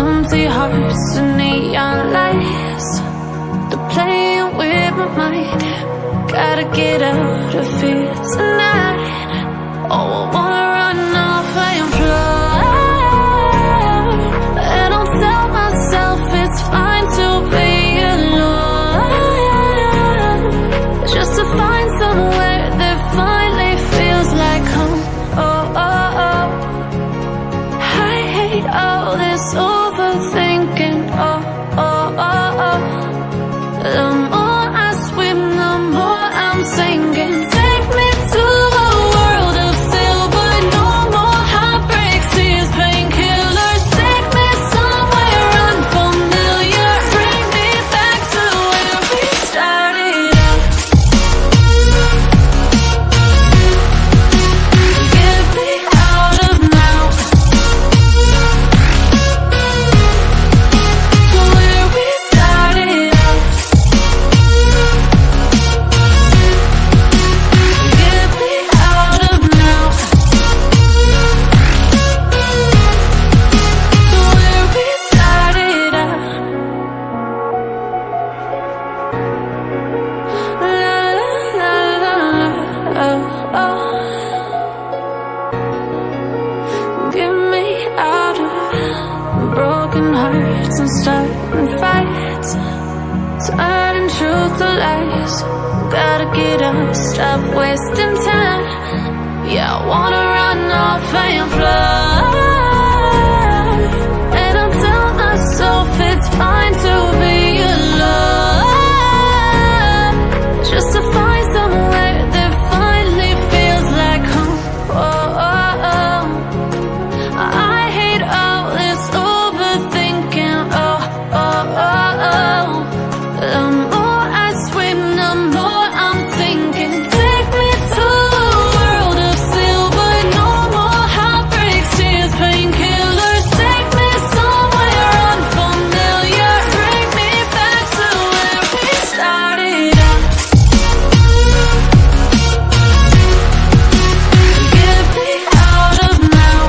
Empty hearts and neon lights, they're playing with my mind. Gotta get out of here tonight. Oh, I wanna run off and fly, and I'll tell myself it's fine to be alone, just to find somewhere that finally feels like home. Oh, oh, oh. I hate all this overthinking. Oh, oh, oh, oh. The more I swim, the more I'm sinking. Take me to a world of silver. No more heartbreaks, tears, painkillers. Take me somewhere unfamiliar. Bring me back to where we started out. Get me out of now, to where we started out. Get me out of now, to where we started out. La la la la la, oh, oh. Get me out of broken hearts and starting fights, turning truth to lies. Gotta get up, stop wasting time. Yeah, I wanna run off and fly, and I'll tell myself it's fine to be alone, just to find somewhere that finally feels like home. Oh, oh, oh. I hate all this overthinking. Oh, oh, oh, oh. The more I swim, the more I'm thinking. Take me to a world of silver. No more heartbreaks, tears, painkillers. Take me somewhere unfamiliar. Bring me back to where we started out. Get me out of now,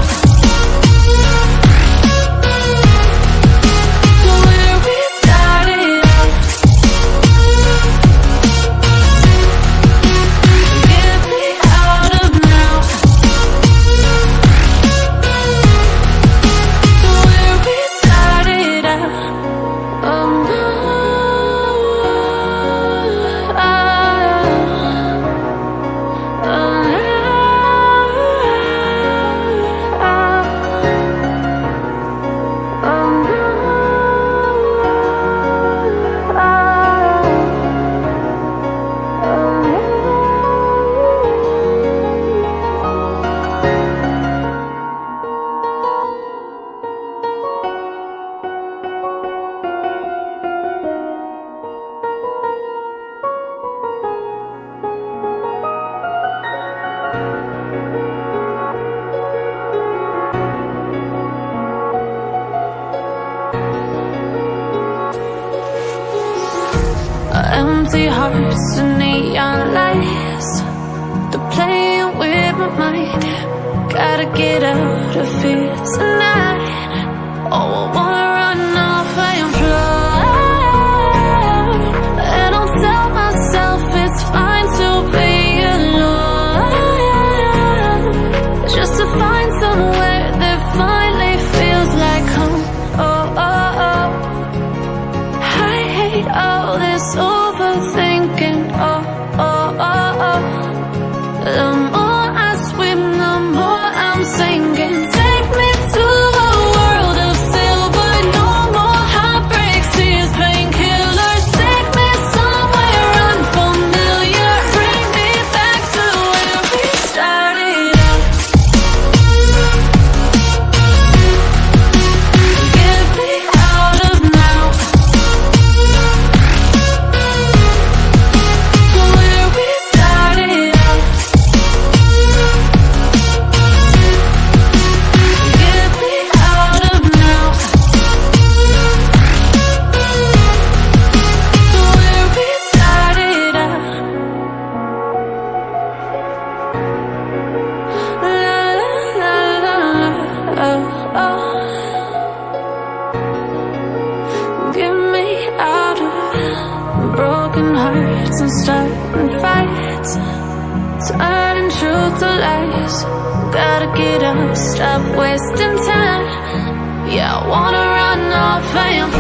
to where we started out. Get me out of now, to where we started out. Oh, no. Oh, empty hearts and neon lights, they're playing with my mind. Gotta get out of here tonight. Oh, I wanna run off and fly, and I'll tell myself it's fine to be alone, just to find somewhere that finally feels like home. Oh, oh, oh. I hate all this overthinking. Oh, oh, oh, oh. The more I swim, the more I'm sinking. Take me to a world of silver. broken hearts and starting fights, turning truth to lies. Gotta get up, stop wasting time. Yeah, I wanna run off and